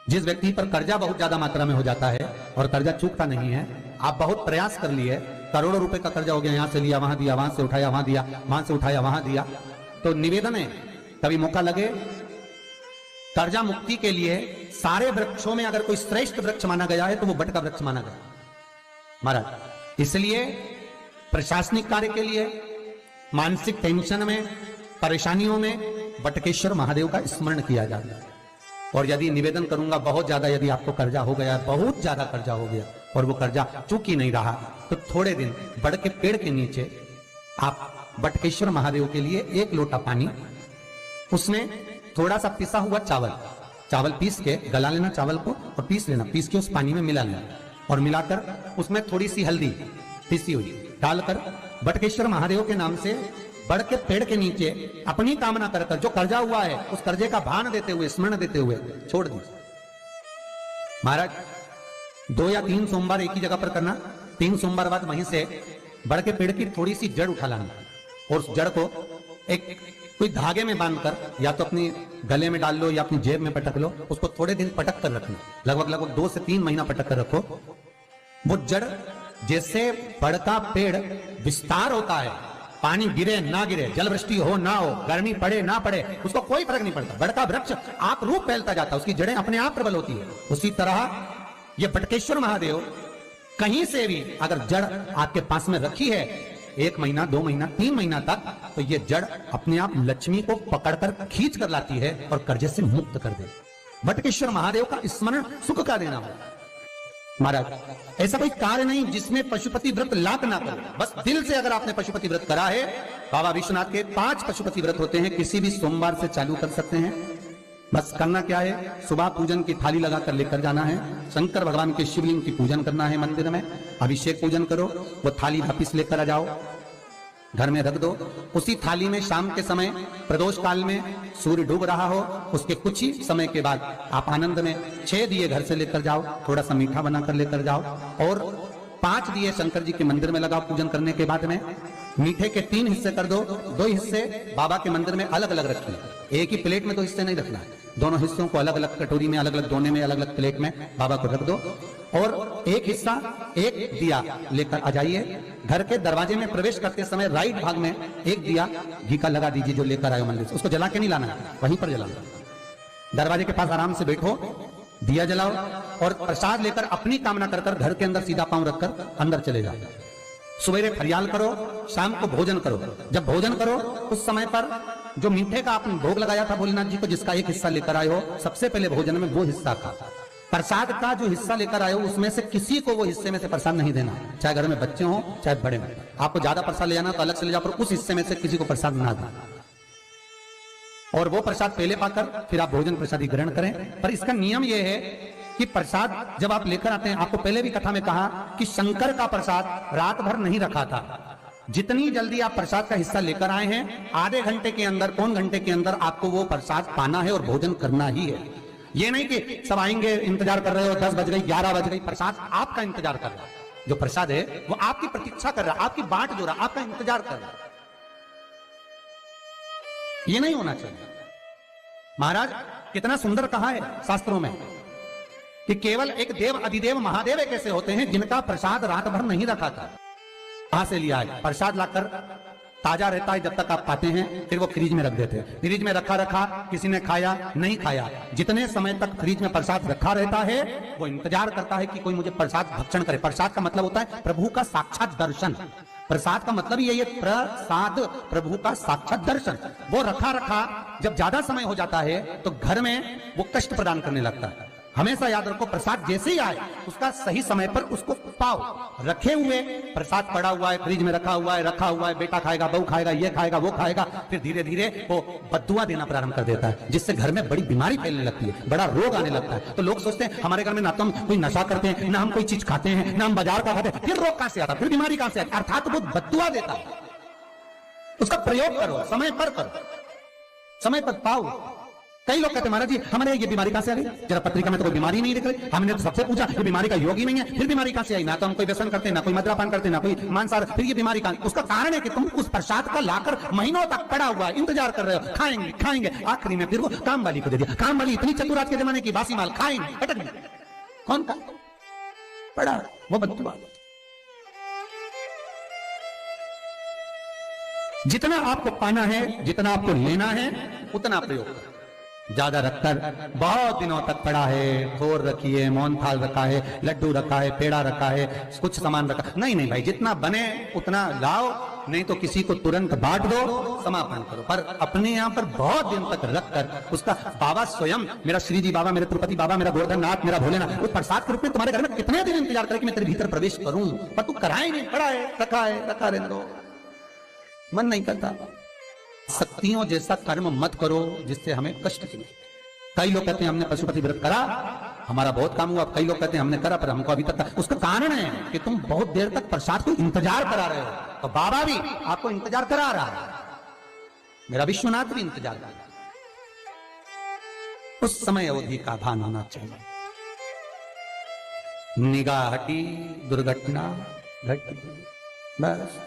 जिस व्यक्ति पर कर्जा बहुत ज्यादा मात्रा में हो जाता है और कर्जा चूकता नहीं है, आप बहुत प्रयास कर लिए, करोड़ों रुपए का कर्जा हो गया, यहां से लिया वहां दिया, वहां से उठाया वहां दिया, वहां से उठाया वहां दिया, तो निवेदन है कभी मौका लगे कर्जा मुक्ति के लिए सारे वृक्षों में अगर कोई श्रेष्ठ वृक्ष माना गया है तो वो बट का वृक्ष माना गया महाराज। इसलिए प्रशासनिक कार्य के लिए, मानसिक टेंशन में, परेशानियों में बटकेश्वर महादेव का स्मरण किया जाता है। और यदि निवेदन करूंगा बहुत ज्यादा, यदि आपको कर्जा हो गया, बहुत ज्यादा कर्जा हो गया और वो कर्जा चूक ही नहीं रहा, तो थोड़े दिन बड़ के पेड़ के नीचे आप बटकेश्वर महादेव के लिए 1 लोटा पानी, उसमें थोड़ा सा पिसा हुआ चावल पीस के गला लेना, चावल को और पीस लेना, पीस के उस पानी में मिला लेना और मिलाकर उसमें थोड़ी सी हल्दी पीसी हुई डालकर बटकेश्वर महादेव के नाम से बड़ के पेड़ के नीचे अपनी कामना कर जो कर्जा हुआ है उस कर्जे का भान देते हुए, स्मरण देते हुए छोड़ दीजिए महाराज। 2 या 3 सोमवार एक ही जगह पर करना, 3 सोमवार बाद वहीं से बड़ के पेड़ की थोड़ी सी जड़ उठा लाना और उस जड़ को एक कोई धागे में बांधकर या तो अपनी गले में डाल लो या अपनी जेब में पटक लो, उसको थोड़े दिन पटक कर रखना, लगभग 2 से 3 महीना पटक कर रखो। वो जड़ जैसे बड़ का पेड़ विस्तार होता है, पानी गिरे ना गिरे, जल वृष्टि हो ना हो, गर्मी पड़े ना पड़े, उसको कोई फर्क नहीं पड़ता, बड़ का वृक्ष आप रूप फैलता जाता है, उसकी जड़ें अपने आप प्रबल होती है। उसी तरह ये बटकेश्वर महादेव कहीं से भी अगर जड़ आपके पास में रखी है 1 महीना, 2 महीना, 3 महीना तक, तो ये जड़ अपने आप लक्ष्मी को पकड़कर खींच कर लाती है और कर्जे से मुक्त कर दे। बटकेश्वर महादेव का स्मरण सुख का देना हो महाराज। ऐसा कोई कार्य नहीं जिसमें पशुपति व्रत लाख ना करो, बस दिल से अगर आपने पशुपति व्रत करा है, बाबा विश्वनाथ के 5 पशुपति व्रत होते हैं, किसी भी सोमवार से चालू कर सकते हैं। बस करना क्या है, सुबह पूजन की थाली लगाकर लेकर जाना है, शंकर भगवान के शिवलिंग की पूजन करना है, मंदिर में अभिषेक पूजन करो, वो थाली वापिस लेकर आ जाओ, घर में रख दो। उसी थाली में शाम के समय प्रदोष काल में सूर्य डूब रहा हो, उसके कुछ ही समय के बाद आप आनंद में 6 दिए घर से लेकर जाओ, थोड़ा सा मीठा बनाकर लेकर जाओ और 5 दिए शंकर जी के मंदिर में लगाओ। पूजन करने के बाद में मीठे के 3 हिस्से कर दो, 2 हिस्से बाबा के मंदिर में अलग अलग रखिए, एक ही प्लेट में 2 हिस्से नहीं रखना है, दोनों हिस्सों को अलग अलग कटोरी में, अलग अलग दोने में, अलग अलग प्लेट में बाबा को रख दो और एक हिस्सा, एक दिया लेकर आ जाइए। घर के दरवाजे में प्रवेश करते समय राइट भाग में एक दिया घी का लगा दीजिए जो लेकर आए मंदिर से, उसको जला के नहीं लाना है, वहीं पर जलाना। दरवाजे के पास आराम से बैठो, दिया जलाओ और प्रसाद लेकर अपनी कामना कर घर के अंदर सीधा पांव रखकर अंदर चले जाओ। सवेरे फरियाल करो, शाम को भोजन करो। जब भोजन करो उस समय पर जो मीठे का आपने भोग लगाया था भोलेनाथ जी को, जिसका एक हिस्सा लेकर आए हो, सबसे पहले भोजन में वो हिस्सा खा। प्रसाद का जो हिस्सा लेकर आए हो उसमें से किसी को वो हिस्से में से प्रसाद नहीं देना, चाहे घर में बच्चे हो चाहे बड़े हो। आपको ज्यादा प्रसाद ले जाना तो अलग से ले जाओ, पर उस हिस्से में से किसी को प्रसाद ना देना और वो प्रसाद पहले पाकर फिर आप भोजन प्रसादी ग्रहण करें। पर इसका नियम यह है कि प्रसाद जब आप लेकर आते हैं, आपको पहले भी कथा में कहा कि शंकर का प्रसाद रात भर नहीं रखा था। जितनी जल्दी आप प्रसाद का हिस्सा लेकर आए हैं, आधे घंटे के अंदर, पौन घंटे के अंदर आपको वो प्रसाद पाना है और भोजन करना ही है। ये नहीं कि सब आएंगे, इंतजार कर रहे हो, 10 बज गई, 11 बज गई, प्रसाद आपका इंतजार कर रहा है। जो प्रसाद है वो आपकी प्रतीक्षा कर रहा है, आपकी बाट जो रहा, आपका इंतजार कर रहा है। ये नहीं होना चाहिए। महाराज कितना सुंदर कहा है शास्त्रों में कि केवल एक देव अधिदेव महादेव एक ऐसे होते हैं जिनका प्रसाद रात भर नहीं रखा था। कहां से लिया है? प्रसाद लाकर ताजा रहता है जब तक आप खाते हैं, फिर वो फ्रिज में रख देते हैं। फ्रिज में रखा किसी ने खाया नहीं खाया, जितने समय तक फ्रिज में प्रसाद रखा रहता है वो इंतजार करता है कि कोई मुझे प्रसाद भक्षण करे। प्रसाद का मतलब होता है प्रभु का साक्षात दर्शन। प्रसाद का मतलब यही है, प्रसाद प्रभु का साक्षात दर्शन। वो रखा जब ज्यादा समय हो जाता है तो घर में वो कष्ट प्रदान करने लगता है। हमेशा याद रखो, प्रसाद जैसे ही आए उसका सही समय पर उसको पाओ। रखे हुए प्रसाद पड़ा हुआ है, फ्रिज में रखा हुआ है, बेटा खाएगा, बहू खाएगा, ये खाएगा, वो खाएगा, फिर धीरे धीरे वो बद्दुआ देना प्रारंभ कर देता है, जिससे घर में बड़ी बीमारी फैलने लगती है, बड़ा रोग आने लगता है। तो लोग सोचते हैं हमारे घर में ना तो हम कोई नशा करते हैं, ना हम कोई चीज खाते हैं, ना हम बाजार का खाते हैं, फिर रोग कहां से आता, फिर बीमारी कहां से आती? अर्थात वो बद्दुआ देता है। उसका प्रयोग करो, समय पर करो, समय पर पाओ। कई लोग कहते हैं महाराज जी हमारे ये बीमारी कहां से आ गई, जरा पत्रिका में तो कोई बीमारी नहीं दिख रही, हमने तो सबसे पूछा ये बीमारी का योग ही नहीं है, फिर बीमारी कहां से आई, ना तो हम कोई व्यसन करते, ना कोई मद्यपान करते, ना कोई मांसाहार, फिर ये बीमारी कहां? उसका कारण है कि तुम उस प्रसाद का लाकर महीनों तक पड़ा हुआ इंतजार कर रहे हो, खाएंगे खाएंगे, आखिरी में फिर वो काम वाली को दे दिया। काम वाली इतनी चतुर आज के जमाने की, बासी माल खाएंगे अटक गई, कौन का पड़ा वो बदुआ। जितना आपको पाना है, जितना आपको लेना है, उतना प्रयोग करो। ज्यादा रखकर बहुत दिनों तक पड़ा है, थोर रखी है, मोहन थाल रखा है, लड्डू रखा है, पेड़ा रखा है, कुछ सामान रखा, नहीं नहीं भाई, जितना बने उतना लाओ, नहीं तो किसी को तुरंत बांट दो, समापन करो। पर अपने यहाँ पर बहुत दिन तक रखकर उसका बाबा स्वयं, मेरा श्री जी बाबा, मेरे तिरुपति बाबा, मेरा गोवर्धन नाथ, मेरा भोलेनाथ, उस प्रसाद के रूप में तुम्हारे घर में कितने दिन इंतजार करे कि मैं तेरे भीतर प्रवेश करूं, पर तू कराए नहीं, पड़ा है, रखा रहने दो, मन नहीं करता। शक्तियों जैसा कर्म मत करो जिससे हमें कष्ट मिले। कई लोग कहते हैं हमने पशुपति व्रत करा, हमारा बहुत काम हुआ, कई लोग कहते हैं हमने करा पर हमको अभी तक, उसका कारण है कि तुम बहुत देर तक प्रसाद को इंतजार करा रहे हो, तो बाबा भी आपको इंतजार करा रहा है, मेरा विश्वनाथ भी इंतजार कर रहा है। उस समय अवधि का भान होना चाहिए। निगाह हटी, दुर्घटना घटी, बस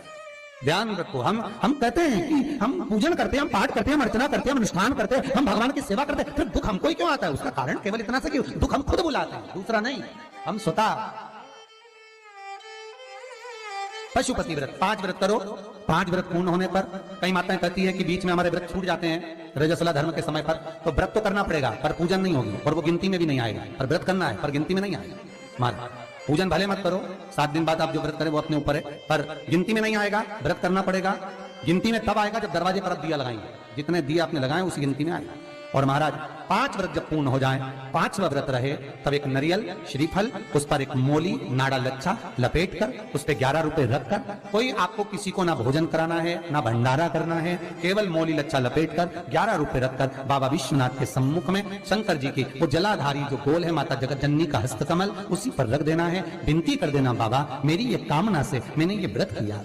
ध्यान रखो। हम कहते हैं कि हम पूजन करते हैं, हम पाठ करते हैं, हम अर्चना करते हैं, हम अनुष्ठान करते हैं, हम भगवान की सेवा करते हैं, फिर दुख हमको ही क्यों आता है? उसका कारण केवल इतना सा कि दुख हम खुद बुलाते हैं, दूसरा नहीं। हम स्वतः पशुपति व्रत 5 व्रत करो। 5 व्रत पूर्ण होने पर कई माताएं कहती है कि बीच में हमारे व्रत छूट जाते हैं रजस्वला धर्म के समय पर, तो व्रत तो करना पड़ेगा पर पूजन नहीं होगी और वो गिनती में भी नहीं आएगा। पर व्रत करना है पर गिनती में नहीं आएगा। मार पूजन भले मत करो, 7 दिन बाद आप जो व्रत करें वो अपने ऊपर है, पर गिनती में नहीं आएगा। व्रत करना पड़ेगा। गिनती में तब आएगा जब दरवाजे पर आप दिया लगाएंगे, जितने दिया आपने लगाए उसी गिनती में आएगा। और महाराज 5 व्रत जब पूर्ण हो जाए, 5वां व्रत रहे, तब एक नरियल श्रीफल, उस पर एक मोली नाड़ा लच्छा लपेट कर, उस पर 11 रुपए रखकर, कोई आपको किसी को ना भोजन कराना है ना भंडारा करना है, केवल मोली लच्छा लपेट कर 11 रुपए रखकर बाबा विश्वनाथ के सम्मुख में शंकर जी की वो जलाधारी जो गोल है माता जगत जननी का हस्तकमल, उसी पर रख देना है। विनती कर देना, बाबा मेरी ये कामना से मैंने ये व्रत किया।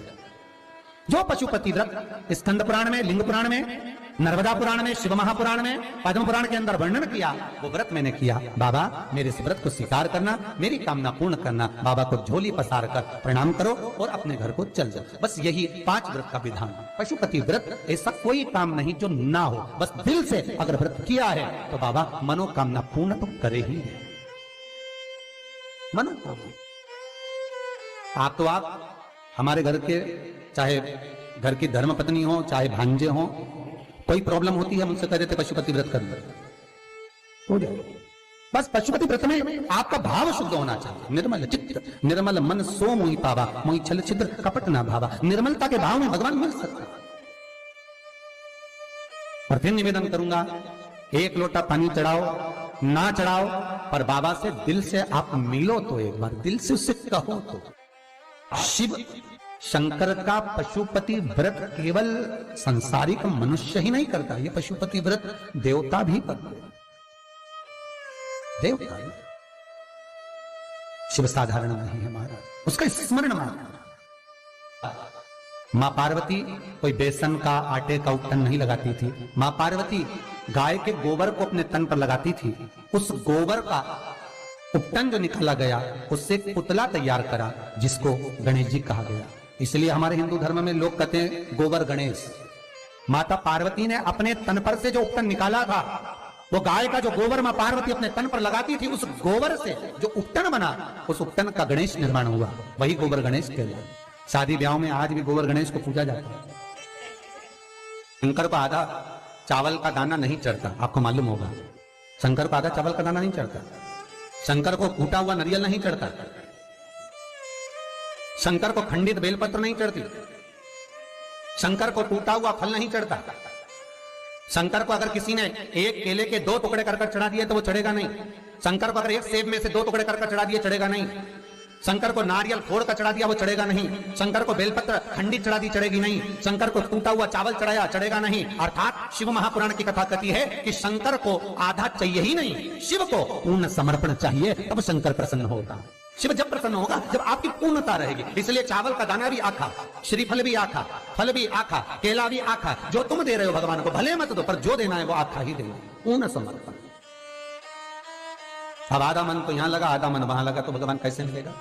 जो पशुपति व्रत स्कंद पुराण में, लिंग पुराण में, नर्मदा पुराण में, शिव महापुराण में, पद्म पुराण के अंदर वर्णन किया, वो व्रत मैंने किया। बाबा मेरे इस व्रत को स्वीकार करना, मेरी कामना पूर्ण करना। बाबा को झोली पसार कर प्रणाम करो और अपने घर को चल जाओ। बस यही 5 व्रत का विधान। पशुपति व्रत ऐसा कोई काम नहीं जो ना हो, बस दिल से अगर व्रत किया है तो बाबा मनोकामना पूर्ण तो करे ही है। मनोकामना आप हमारे घर के, चाहे घर की धर्मपत्नी हो, चाहे भांजे हो, कोई प्रॉब्लम होती है हम उनसे कह देते पशुपति व्रत कर हो जाए। बस पशुपति व्रत में आपका भाव शुद्ध होना चाहिए। निर्मल चित्त निर्मल मन सो मोहि पावा, मोहि छल छिद्र कपट ना भावा। निर्मलता के भाव में भगवान मिल सकता है। और फिर निवेदन करूंगा, 1 लोटा पानी चढ़ाओ ना चढ़ाओ, पर बाबा से दिल से आप मिलो तो एक बार, दिल से उससे कहो तो। शिव शंकर का पशुपति व्रत केवल संसारिक मनुष्य ही नहीं करता, ये पशुपति व्रत देवता भी करते। देवता शिव साधारण नहीं है महाराज, उसका स्मरण मात्र। मां पार्वती कोई बेसन का, आटे का उपटन नहीं लगाती थी। मां पार्वती गाय के गोबर को अपने तन पर लगाती थी। उस गोबर का उपटन जो निकाला गया, उससे एक पुतला तैयार करा जिसको गणेश जी कहा गया। इसलिए हमारे हिंदू धर्म में लोग कहते हैं गोबर गणेश। माता पार्वती ने अपने तन पर से जो उपटन निकाला था, वो गाय का जो गोबर मां पार्वती अपने तन पर लगाती थी, उस गोबर से जो उपटन बना, उस उपटन का गणेश निर्माण हुआ। वही गोबर गणेश कहलाता। शादी ब्याह में आज भी गोबर गणेश को पूजा जाता है। शंकर को आधा चावल का दाना नहीं चढ़ता, आपको मालूम होगा। शंकर को आधा चावल का दाना नहीं चढ़ता। शंकर को कूटा हुआ नारियल नहीं चढ़ता। शंकर को खंडित बेलपत्र नहीं चढ़ती। शंकर को टूटा हुआ फल नहीं चढ़ता। शंकर को अगर किसी ने एक केले के 2 टुकड़े कर चढ़ा दिए तो वो चढ़ेगा नहीं। शंकर को अगर एक सेब में से 2 टुकड़े कर चढ़ा दिए चढ़ेगा नहीं। शंकर को नारियल फोड़ कर चढ़ा दिया वो चढ़ेगा नहीं। शंकर को बेलपत्र खंडित चढ़ा दी चढ़ेगी नहीं। शंकर को टूटा हुआ चावल चढ़ाया चढ़ेगा नहीं। अर्थात शिव महापुराण की कथा कहती है कि शंकर को आधा चाहिए ही नहीं, शिव को पूर्ण समर्पण चाहिए, तब शंकर प्रसन्न होगा। शिव जब प्रसन्न होगा जब आपकी पूर्णता रहेगी। इसलिए चावल का दाना भी आखा, श्रीफल भी आखा, फल भी आखा, केला भी आखा। जो तुम दे रहे हो भगवान को भले मत दो, पर जो देना है वो आखा ही देना। पूर्ण समर्पण। अब आधा मन तो यहां लगा, आधा मन वहां लगा, तो भगवान कैसे मिलेगा?